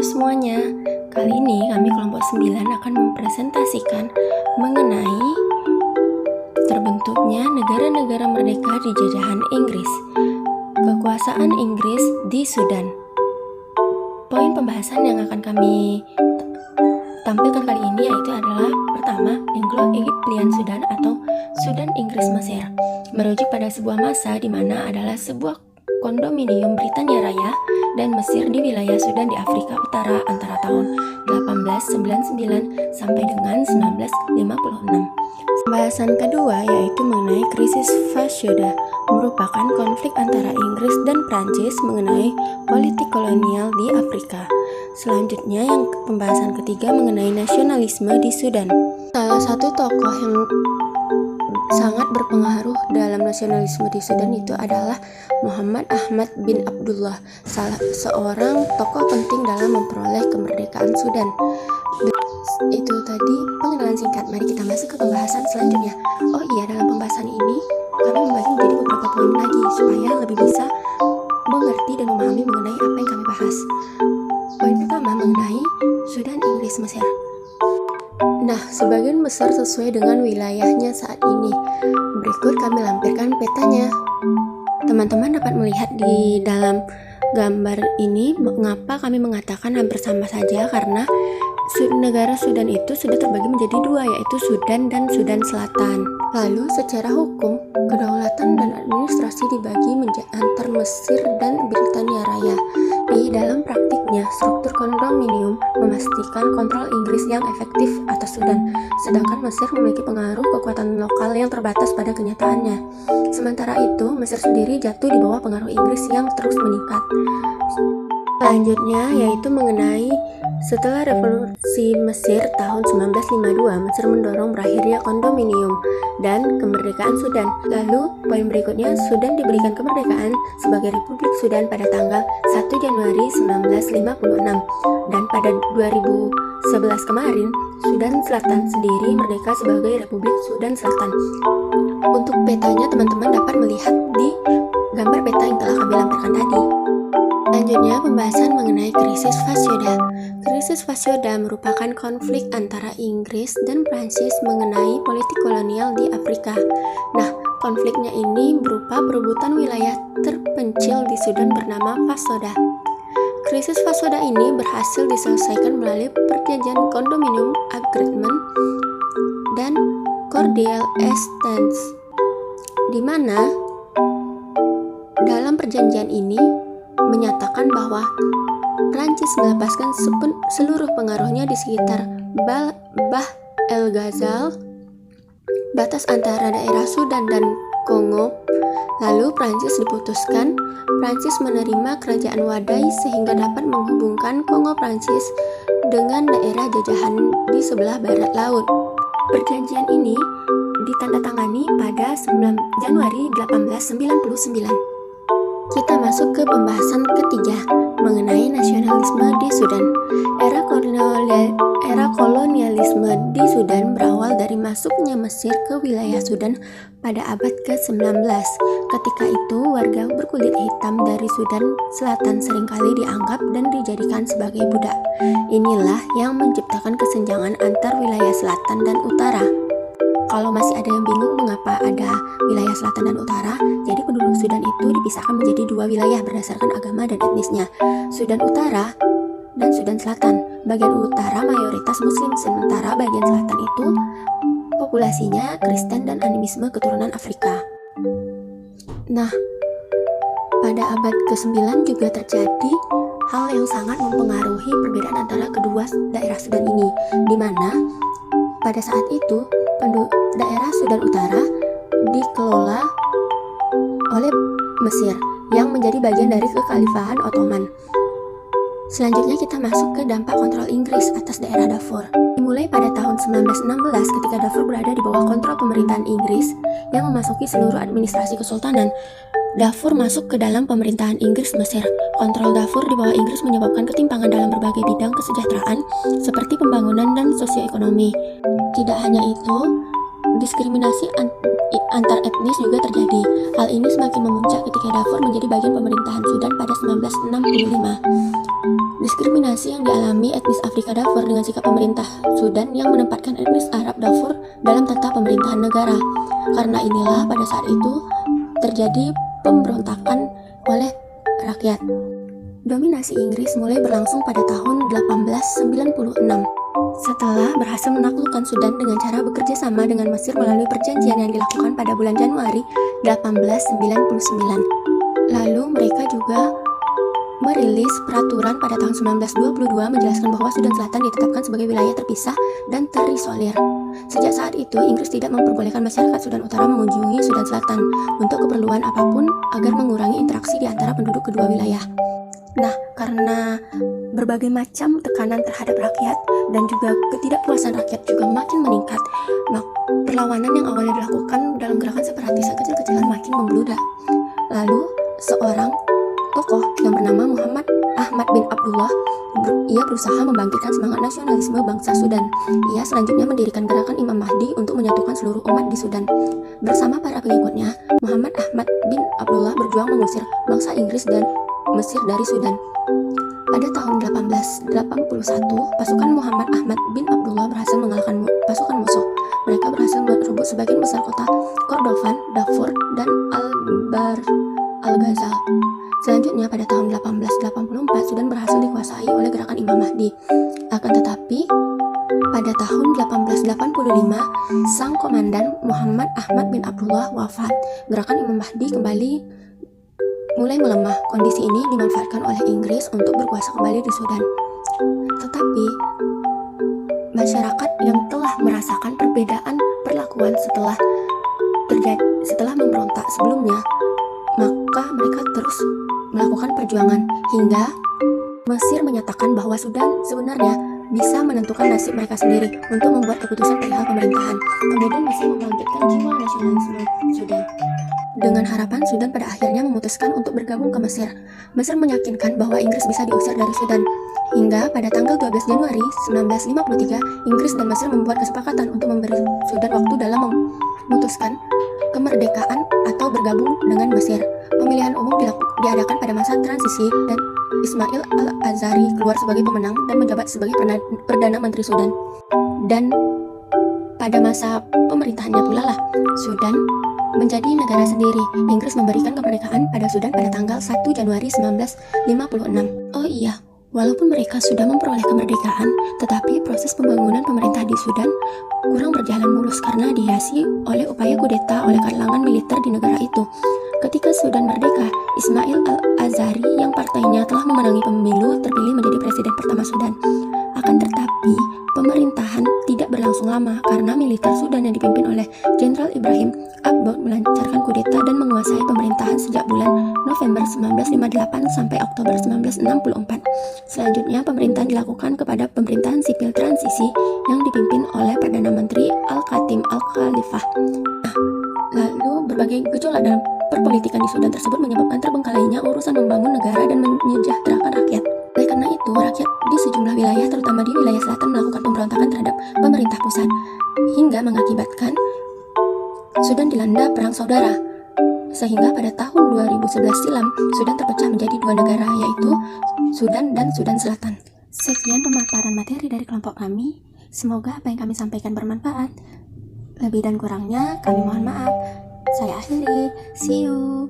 semuanya. Kali ini kami kelompok 9 akan mempresentasikan mengenai terbentuknya negara-negara merdeka di jajahan Inggris. Kekuasaan Inggris di Sudan. Poin pembahasan yang akan kami tampilkan kali ini yaitu adalah pertama, Anglo-Egyptian Sudan atau Sudan Inggris Mesir, merujuk pada sebuah masa di mana adalah sebuah kondominium Britania Raya dan Mesir di wilayah Sudan di Afrika Utara antara tahun 1899 sampai dengan 1956. Pembahasan kedua yaitu mengenai krisis Fashoda, merupakan konflik antara Inggris dan Prancis mengenai politik kolonial di Afrika. Selanjutnya yang pembahasan ketiga mengenai nasionalisme di Sudan. Salah satu tokoh yang sangat berpengaruh dalam nasionalisme di Sudan itu adalah Muhammad Ahmad bin Abdullah, salah seorang tokoh penting dalam memperoleh kemerdekaan Sudan. Itu tadi pengenalan singkat. Mari kita masuk ke pembahasan selanjutnya. Oh iya, dalam pembahasan ini kami membagi menjadi beberapa poin lagi supaya lebih bisa mengerti dan memahami mengenai apa yang kami bahas. Poin pertama mengenai Sudan Inggris Mesir. Nah, sebagian Mesir sesuai dengan wilayahnya saat ini. Berikut kami lampirkan petanya. Teman-teman dapat melihat di dalam gambar ini mengapa kami mengatakan hampir sama saja, karena negara Sudan itu sudah terbagi menjadi dua, yaitu Sudan dan Sudan Selatan. Lalu secara hukum, kedaulatan dan administrasi dibagi antar Mesir dan Britania Raya. Di dalam praktiknya, struktur kondominium memastikan kontrol Inggris yang efektif atas Sudan, sedangkan Mesir memiliki pengaruh kekuatan lokal yang terbatas pada kenyataannya. Sementara itu, Mesir sendiri jatuh di bawah pengaruh Inggris yang terus meningkat. Selanjutnya yaitu mengenai setelah revolusi Mesir tahun 1952, Mesir mendorong berakhirnya kondominium dan kemerdekaan Sudan. Lalu poin berikutnya, Sudan diberikan kemerdekaan sebagai Republik Sudan pada tanggal 1 Januari 1956, dan pada 2011 kemarin Sudan Selatan sendiri merdeka sebagai Republik Sudan Selatan. Untuk petanya teman-teman dapat melihat di gambar peta yang telah kami lampirkan tadi. Selanjutnya pembahasan mengenai krisis Fashoda. Krisis Fashoda merupakan konflik antara Inggris dan Prancis mengenai politik kolonial di Afrika. Nah, konfliknya ini berupa perebutan wilayah terpencil di Sudan bernama Fashoda. Krisis Fashoda ini berhasil diselesaikan melalui perjanjian Condominium Agreement dan Cordial Exchange, di mana dalam perjanjian ini menyatakan bahwa Prancis melepaskan seluruh pengaruhnya di sekitar Bah El Ghazal, batas antara daerah Sudan dan Kongo. Lalu Prancis diputuskan. Prancis menerima kerajaan Wadai sehingga dapat menghubungkan Kongo Prancis dengan daerah jajahan di sebelah barat laut. Perjanjian ini ditandatangani pada 9 Januari 1899. Kita masuk ke pembahasan ketiga mengenai nasionalisme di Sudan. Era kolonialisme di Sudan berawal dari masuknya Mesir ke wilayah Sudan pada abad ke-19. Ketika itu, warga berkulit hitam dari Sudan Selatan seringkali dianggap dan dijadikan sebagai budak. Inilah yang menciptakan kesenjangan antar wilayah selatan dan utara. Kalau masih ada yang bingung mengapa ada wilayah selatan dan utara, jadi penduduk Sudan itu dipisahkan menjadi dua wilayah berdasarkan agama dan etnisnya, Sudan Utara dan Sudan Selatan. Bagian utara mayoritas Muslim, sementara bagian selatan itu populasinya Kristen dan animisme keturunan Afrika. Nah, pada abad ke-9 juga terjadi hal yang sangat mempengaruhi perbedaan antara kedua daerah Sudan ini, di mana pada saat itu daerah Sudan Utara dikelola oleh Mesir yang menjadi bagian dari kekhalifahan Ottoman. Selanjutnya kita masuk ke dampak kontrol Inggris atas daerah Darfur. Dimulai pada tahun 1916 ketika Darfur berada di bawah kontrol pemerintahan Inggris yang memasuki seluruh administrasi kesultanan. Darfur masuk ke dalam pemerintahan Inggris Mesir. Kontrol Darfur di bawah Inggris menyebabkan ketimpangan dalam berbagai bidang kesejahteraan seperti pembangunan dan sosioekonomi. Tidak hanya itu, diskriminasi antar etnis juga terjadi. Hal ini semakin memuncak ketika Darfur menjadi bagian pemerintahan Sudan pada 1965. Diskriminasi yang dialami etnis Afrika Darfur dengan sikap pemerintah Sudan yang menempatkan etnis Arab Darfur dalam tata pemerintahan negara. Karena inilah pada saat itu terjadi pemberontakan oleh rakyat. Dominasi Inggris mulai berlangsung pada tahun 1896. Setelah berhasil menaklukkan Sudan dengan cara bekerja sama dengan Mesir melalui perjanjian yang dilakukan pada bulan Januari 1899. Lalu mereka juga merilis peraturan pada tahun 1922 menjelaskan bahwa Sudan Selatan ditetapkan sebagai wilayah terpisah dan terisolir. Sejak saat itu, Inggris tidak memperbolehkan masyarakat Sudan Utara mengunjungi Sudan Selatan untuk keperluan apapun agar mengurangi interaksi di antara penduduk kedua wilayah. Nah, karena berbagai macam tekanan terhadap rakyat dan juga ketidakpuasan rakyat juga makin meningkat, perlawanan yang awalnya dilakukan dalam gerakan separatis kecil-kecilan makin membludak. Lalu, seorang tokoh yang bernama Muhammad Ahmad bin Abdullah, ia berusaha membangkitkan semangat nasionalisme bangsa Sudan. Ia selanjutnya mendirikan gerakan Imam Mahdi untuk menyatukan seluruh umat di Sudan. Bersama para pengikutnya, Muhammad Ahmad bin Abdullah berjuang mengusir bangsa Inggris dan Mesir dari Sudan. Pada tahun 1881, pasukan Muhammad Ahmad bin Abdullah berhasil mengalahkan pasukan musuh. Mereka berhasil merebut sebagian besar kota Kordofan, Darfur, dan Al-Ghazal. Selanjutnya pada tahun 1884 Sudan berhasil dikuasai oleh gerakan Imam Mahdi. Akan tetapi pada tahun 1885 sang komandan Muhammad Ahmad bin Abdullah wafat. Gerakan Imam Mahdi kembali mulai melemah. Kondisi ini dimanfaatkan oleh Inggris untuk berkuasa kembali di Sudan. Tetapi masyarakat yang telah merasakan perbedaan perlakuan setelah memberontak sebelumnya, maka mereka terus melakukan perjuangan hingga Mesir menyatakan bahwa Sudan sebenarnya bisa menentukan nasib mereka sendiri untuk membuat keputusan perihal pemerintahan. Kemudian Mesir membangkitkan jiwa nasionalisme Sudan. Dengan harapan Sudan pada akhirnya memutuskan untuk bergabung ke Mesir. Mesir meyakinkan bahwa Inggris bisa diusir dari Sudan. Hingga pada tanggal 12 Januari 1953, Inggris dan Mesir membuat kesepakatan untuk memberi Sudan waktu dalam memutuskan kemerdekaan atau bergabung dengan Mesir. Pemilihan umum diadakan pada masa transisi dan Ismail Al-Azhari keluar sebagai pemenang dan menjabat sebagai Perdana Menteri Sudan. Dan pada masa pemerintahannya pula lah Sudan menjadi negara sendiri. Inggris memberikan kemerdekaan pada Sudan pada tanggal 1 Januari 1956. Oh iya, walaupun mereka sudah memperoleh kemerdekaan, tetapi proses pembangunan pemerintah di Sudan kurang berjalan mulus karena dihiasi oleh upaya kudeta oleh kalangan militer di negara itu. Ketika Sudan merdeka, Ismail Al-Azhari yang partainya telah memenangi pemilu terpilih menjadi presiden pertama Sudan. Akan tetapi, pemerintahan tidak berlangsung lama karena militer Sudan yang dipimpin oleh Jenderal Ibrahim Abboud melancarkan kudeta dan menguasai pemerintahan sejak bulan November 1958 sampai Oktober 1964. Selanjutnya, pemerintahan dilakukan kepada pemerintahan sipil transisi yang dipimpin oleh Perdana Menteri Al-Khatim Al-Khalifah. Lalu, berbagai gejolak dalam perpolitikan di Sudan tersebut menyebabkan terbengkalainya urusan membangun negara dan menyejahterakan rakyat. Oleh karena itu, rakyat di sejumlah wilayah, terutama di wilayah selatan, melakukan pemberontakan terhadap pemerintah pusat, hingga mengakibatkan Sudan dilanda perang saudara. Sehingga pada tahun 2011 silam, Sudan terpecah menjadi dua negara, yaitu Sudan dan Sudan Selatan. Sekian pemaparan materi dari kelompok kami. Semoga apa yang kami sampaikan bermanfaat. Lebih dan kurangnya kami mohon maaf. Saya akhiri. See you.